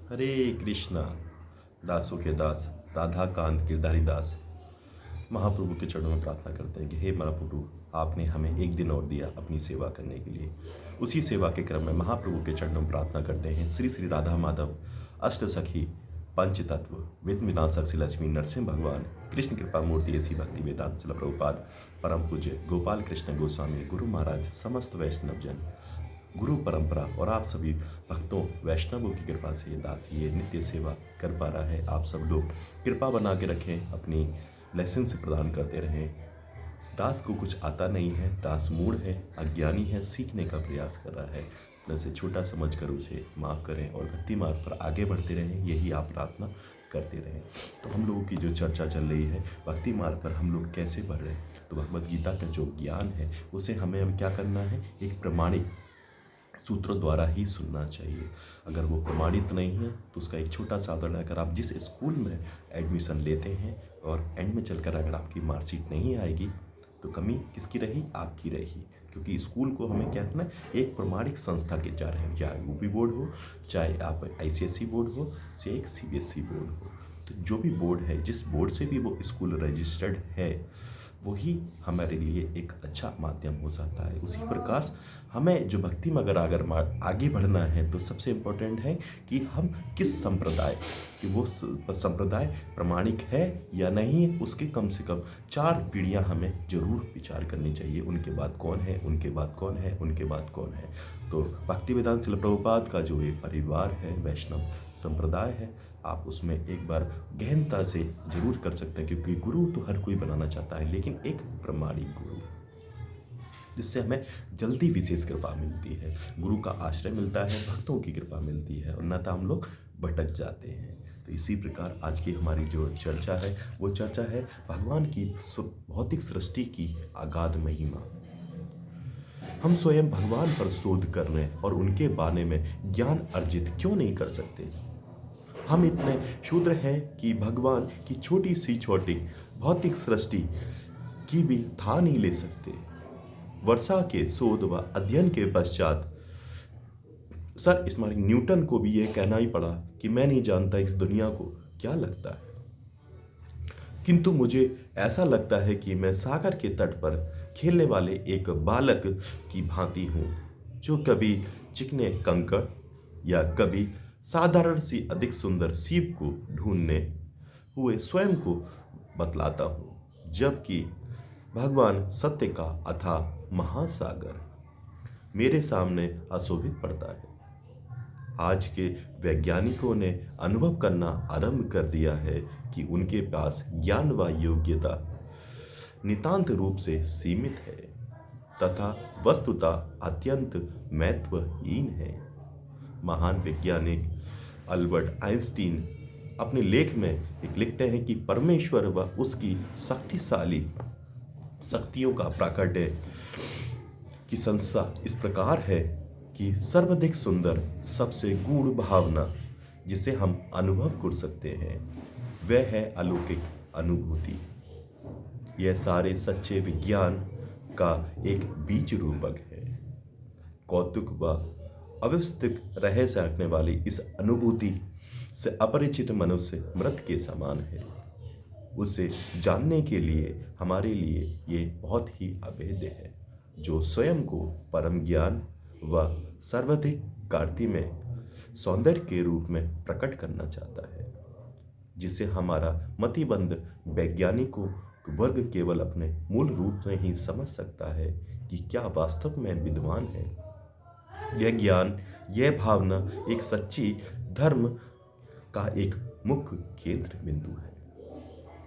हरे कृष्णा। दासों के दास राधा कांत गिरधारी दास महाप्रभु के चरणों में प्रार्थना करते हैं कि हे महाप्रभु, आपने हमें एक दिन और दिया अपनी सेवा करने के लिए। उसी सेवा के क्रम में महाप्रभु के चरणों में प्रार्थना करते हैं। श्री श्री राधा माधव अष्ट सखी पंच तत्व वेद विनाशक श्री लक्ष्मी नरसिंह भगवान कृष्ण कृपा मूर्ति ऐसी भक्ति वेदांत शिला प्रभुपाद परम पूज्य गोपाल कृष्ण गोस्वामी गुरु महाराज समस्त वैष्णव जन गुरु परंपरा और आप सभी भक्तों वैष्णवों की कृपा से ये दास ये नित्य सेवा कर पा रहा है। आप सब लोग कृपा बना के रखें, अपनी लाइसेंस प्रदान करते रहें। दास को कुछ आता नहीं है, दास मूढ़ है, अज्ञानी है, सीखने का प्रयास कर रहा है। अपने से छोटा समझकर उसे माफ़ करें और भक्ति मार्ग पर आगे बढ़ते रहें, यही आप प्रार्थना करते रहें। तो हम लोगों की जो चर्चा चल रही है भक्ति मार्ग पर हम लोग कैसे बढ़ रहे हैं, तो भगवद गीता का जो ज्ञान है उसे हमें अब क्या करना है, एक प्रमाणिक सूत्रों द्वारा ही सुनना चाहिए। अगर वो प्रमाणित नहीं है तो उसका एक छोटा सा उदाहरण, अगर आप जिस स्कूल में एडमिशन लेते हैं और एंड में चलकर अगर आपकी मार्कशीट नहीं आएगी तो कमी किसकी रही, आपकी रही। क्योंकि स्कूल को हमें क्या करना है, एक प्रमाणिक संस्था के जा रहे हैं, चाहे यूपी बोर्ड हो, चाहे आप आईसीएसई बोर्ड हो, चाहे एक सीबीएसई बोर्ड हो। तो जो भी बोर्ड है, जिस बोर्ड से भी वो स्कूल रजिस्टर्ड है, वही हमारे लिए एक अच्छा माध्यम हो जाता है। उसी प्रकार हमें जो भक्ति में अगर आगे बढ़ना है तो सबसे इम्पोर्टेंट है कि हम किस संप्रदाय, कि वो संप्रदाय प्रमाणिक है या नहीं है, उसके कम से कम 4 पीढ़ियां हमें जरूर विचार करनी चाहिए। उनके बाद कौन है, उनके बाद कौन है, उनके बाद कौन है। तो भक्ति वेदांत शिला प्रभुपाद का जो ये परिवार है, वैष्णव संप्रदाय है, आप उसमें एक बार गहनता से जरूर कर सकते हैं। क्योंकि गुरु तो हर कोई बनाना चाहता है, लेकिन एक प्रमाणिक गुरु जिससे हमें जल्दी विशेष कृपा मिलती है, गुरु का आश्रय मिलता है, भक्तों की कृपा मिलती है, और न तो हम लोग भटक जाते हैं। तो इसी प्रकार आज की हमारी जो चर्चा है वो चर्चा है भगवान की भौतिक सृष्टि की अगाध महिमा। हम स्वयं भगवान पर शोध करने और उनके बारे में ज्ञान अर्जित क्यों नहीं कर सकते। हम इतने शूद्र हैं कि भगवान की छोटी सी छोटी भौतिक सृष्टि की भी था नहीं ले सकते। वर्षा के शोध व अध्ययन के पश्चात सर इस्माइल न्यूटन को भी यह कहना ही पड़ा कि मैं नहीं जानता इस दुनिया को क्या लगता है, किंतु मुझे ऐसा लगता है कि मैं सागर के तट पर खेलने वाले एक बालक की भांति हूँ, जो कभी चिकने कंकड़ या कभी साधारण सी अधिक सुंदर सीप को ढूंढने हुए स्वयं को बतलाता हूँ, जबकि भगवान सत्य का अथाह महासागर मेरे सामने अशोभित पड़ता है। आज के वैज्ञानिकों ने अनुभव करना आरंभ कर दिया है कि उनके पास ज्ञान व योग्यता नितांत रूप से सीमित है तथा वस्तुतः अत्यंत महत्वहीन है। महान वैज्ञानिक अल्बर्ट आइंस्टीन अपने लेख में एक लिखते हैं कि परमेश्वर व उसकी शक्तिशाली शक्तियों का प्राकट्य की संस्था इस प्रकार है कि सर्वाधिक सुंदर सबसे गूढ़ भावना जिसे हम अनुभव कर सकते हैं वह है अलौकिक अनुभूति। यह सारे सच्चे विज्ञान का एक बीज रूपक है। कौतुक व अव्यवस्थित रह सकने वाली इस अनुभूति से अपरिचित मनुष्य मृत के समान है। उसे जानने के लिए हमारे लिए ये बहुत ही अभेद्य है। जो स्वयं को परम ज्ञान व सर्वाधिक कार्ति में सौंदर्य के रूप में प्रकट करना चाहता है, जिसे हमारा मतिबंध वैज्ञानिकों वर्ग केवल अपने मूल रूप में ही समझ सकता है कि क्या वास्तव में विद्वान है। यह ज्ञान, यह भावना एक सच्ची धर्म का एक मुख्य केंद्र बिंदु है।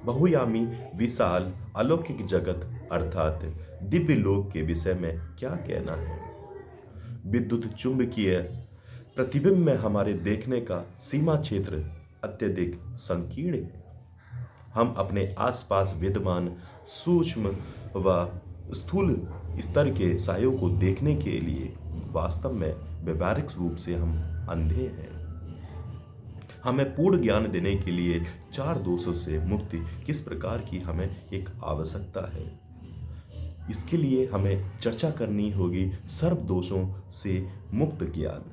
बहुयामी विशाल अलौकिक जगत अर्थात दिव्य लोक के विषय में क्या कहना है। विद्युत चुंबकीय प्रतिबिंब में हमारे देखने का सीमा क्षेत्र अत्यधिक संकीर्ण है। हम अपने आसपास विद्यमान सूक्ष्म व स्थूल स्तर के सायों को देखने के लिए वास्तव में व्यवहारिक रूप से हम अंधे हैं। हमें पूर्ण ज्ञान देने के लिए 4 दोषों से मुक्ति किस प्रकार की हमें एक आवश्यकता है, इसके लिए हमें चर्चा करनी होगी सर्व दोषों से मुक्त ज्ञान।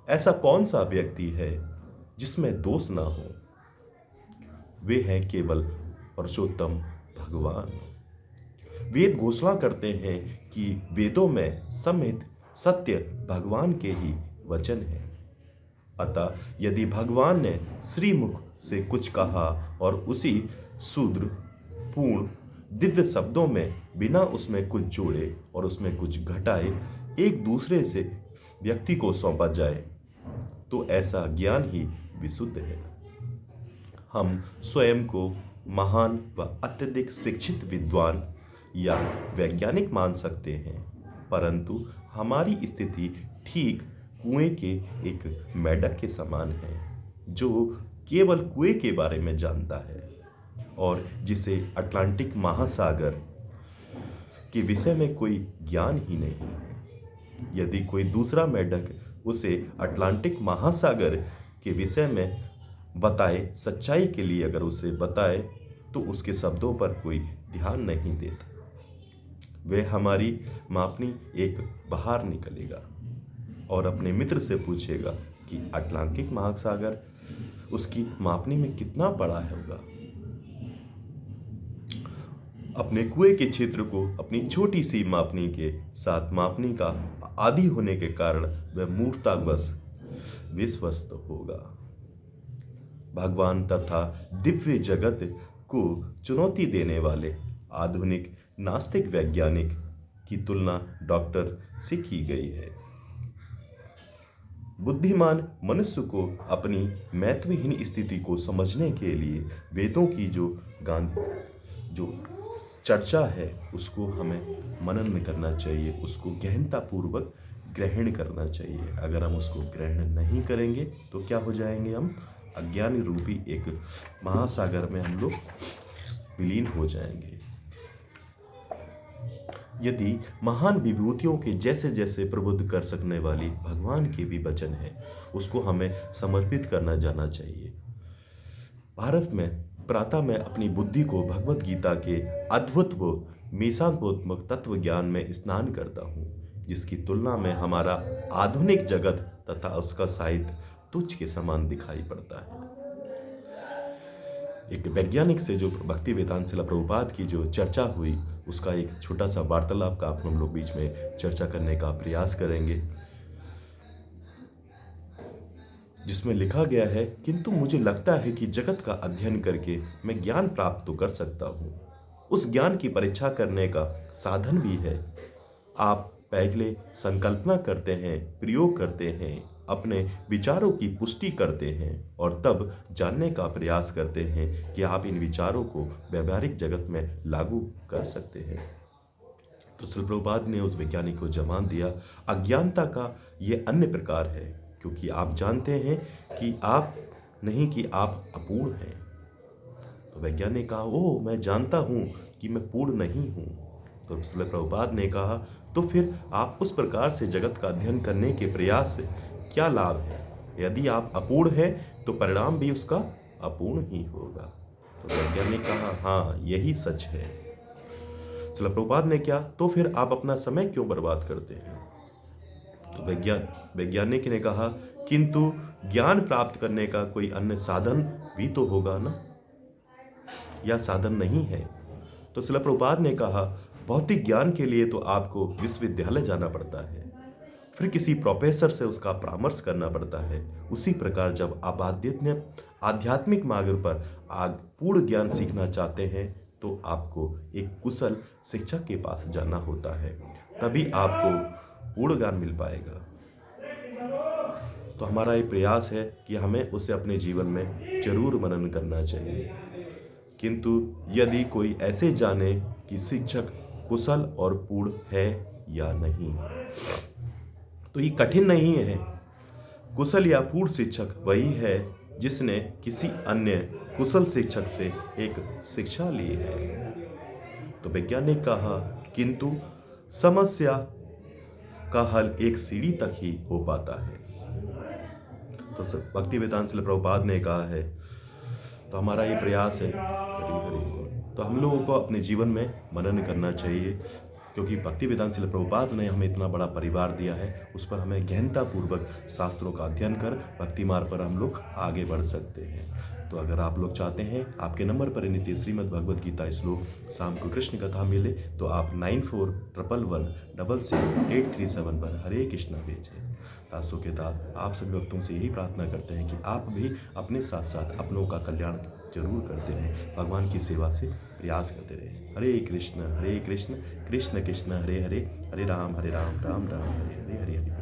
ऐसा कौन सा व्यक्ति है जिसमें दोष ना हो? वे हैं केवल पुरुषोत्तम भगवान। वेद घोषणा करते हैं कि वेदों में समेत सत्य भगवान के ही वचन हैं। अतः यदि भगवान ने श्रीमुख से कुछ कहा और उसी शूद्र पूर्ण दिव्य शब्दों में बिना उसमें कुछ जोड़े और उसमें कुछ घटाए एक दूसरे से व्यक्ति को सौंपा जाए, तो ऐसा ज्ञान ही विशुद्ध है। हम स्वयं को महान व अत्यधिक शिक्षित विद्वान या वैज्ञानिक मान सकते हैं, परंतु हमारी स्थिति ठीक कुएं के एक मेंढक के समान है, जो केवल कुएं के बारे में जानता है और जिसे अटलांटिक महासागर के विषय में कोई ज्ञान ही नहीं है। यदि कोई दूसरा मेंढक उसे अटलांटिक महासागर के विषय में बताए, सच्चाई के लिए अगर उसे बताए, तो उसके शब्दों पर कोई ध्यान नहीं देता। वह हमारी मापनी एक बाहर निकलेगा और अपने मित्र से पूछेगा कि अटलांटिक महासागर उसकी मापनी में कितना बड़ा होगा। अपने कुएं के क्षेत्र को अपनी छोटी सी मापनी के साथ मापने का आदी होने के कारण वह मूर्खतावश विश्वस्त होगा। भगवान तथा दिव्य जगत को चुनौती देने वाले आधुनिक नास्तिक वैज्ञानिक की तुलना डॉक्टर से की गई है। बुद्धिमान मनुष्य को अपनी महत्वहीन स्थिति को समझने के लिए वेदों की जो चर्चा है उसको हमें मनन करना चाहिए, उसको गहनतापूर्वक ग्रहण करना चाहिए। अगर हम उसको ग्रहण नहीं करेंगे तो क्या हो जाएंगे? हम अज्ञान रूपी एक महासागर में हम लोग विलीन हो जाएंगे। यदि महान विभूतियों के जैसे जैसे प्रबुद्ध कर सकने वाली भगवान के भी वचन है, उसको हमें समर्पित करना जाना चाहिए। भारत में प्रातः मैं अपनी बुद्धि को भगवत गीता के अद्भुत व मीसांत्मक तत्व ज्ञान में स्नान करता हूँ, जिसकी तुलना में हमारा आधुनिक जगत तथा उसका साहित्य तुच्छ के समान दिखाई पड़ता है। एक वैज्ञानिक से जो भक्ति वेदांत शिला प्रभुपाद की जो चर्चा हुई, उसका एक छोटा सा वार्तालाप का हम लोग बीच में चर्चा करने का प्रयास करेंगे, जिसमें लिखा गया है, किंतु मुझे लगता है कि जगत का अध्ययन करके मैं ज्ञान प्राप्त तो कर सकता हूँ। उस ज्ञान की परीक्षा करने का साधन भी है। आप पहले संकल्पना करते हैं, प्रयोग करते हैं, अपने विचारों की पुष्टि करते हैं और तब जानने का प्रयास करते हैं कि आप इन विचारों को व्यवहारिक जगत में लागू कर सकते हैं। तो शिल प्रभुपाद ने उस वैज्ञानिक को जवाब दिया, अज्ञानता का ये अन्य प्रकार है, क्योंकि आप जानते हैं कि आप नहीं कि आप अपूर्ण हैं। तो वैज्ञानिक कहा, ओह मैं जानता हूँ कि मैं पूर्ण नहीं हूँ। तो शिल प्रभुपाद ने कहा, तो फिर आप उस प्रकार से जगत का अध्ययन करने के प्रयास से क्या लाभ है? यदि आप अपूर्ण हैं तो परिणाम भी उसका अपूर्ण ही होगा। तो वैज्ञानिक कहा, हाँ यही सच है। शिल प्रभुपाद ने क्या, तो फिर आप अपना समय क्यों बर्बाद करते हैं? तो वैज्ञानिक ने कहा, किंतु ज्ञान प्राप्त करने का कोई अन्य साधन भी तो होगा ना, या साधन नहीं है? तो शिल प्रभुपाद ने कहा, भौतिक ज्ञान के लिए तो आपको विश्वविद्यालय जाना पड़ता है, फिर किसी प्रोफेसर से उसका परामर्श करना पड़ता है। उसी प्रकार जब आप आध्यात्मिक मार्ग पर पूर्ण ज्ञान सीखना चाहते हैं तो आपको एक कुशल शिक्षक के पास जाना होता है, तभी आपको पूर्ण ज्ञान मिल पाएगा। तो हमारा ये प्रयास है कि हमें उसे अपने जीवन में जरूर मनन करना चाहिए। किंतु यदि कोई ऐसे जाने कि शिक्षक कुशल और पूर्ण है या नहीं, तो ये कठिन नहीं है। कुशल या पूर्ण शिक्षक वही है जिसने किसी अन्य कुशल शिक्षक से एक शिक्षा ली है। तो वैज्ञानिक कहा, किंतु समस्या का हल एक सीढ़ी तक ही हो पाता है। तो भक्ति वेदांत शिल प्रभुपाद ने कहा है, तो हमारा ये प्रयास है, हरि हरि बोल, तो हम लोगों को अपने जीवन में मनन करना चाहिए। क्योंकि भक्ति वेदांत श्रील प्रभुपाद ने हमें इतना बड़ा परिवार दिया है, उस पर हमें गहनतापूर्वक शास्त्रों का अध्ययन कर भक्ति मार्ग पर हम लोग आगे बढ़ सकते हैं। तो अगर आप लोग चाहते हैं आपके नंबर पर नित्य श्रीमद् भगवद गीता श्लोक शाम को कृष्ण कथा मिले, तो आप 9411166837 पर हरे कृष्णा भेजें। दासों के दास आप सभी भक्तों से यही प्रार्थना करते हैं कि आप भी अपने साथ साथ अपनों का कल्याण जरूर करते रहें, भगवान की सेवा से प्रयास करते रहें। हरे कृष्ण कृष्ण कृष्ण हरे हरे, हरे राम राम राम हरे हरे।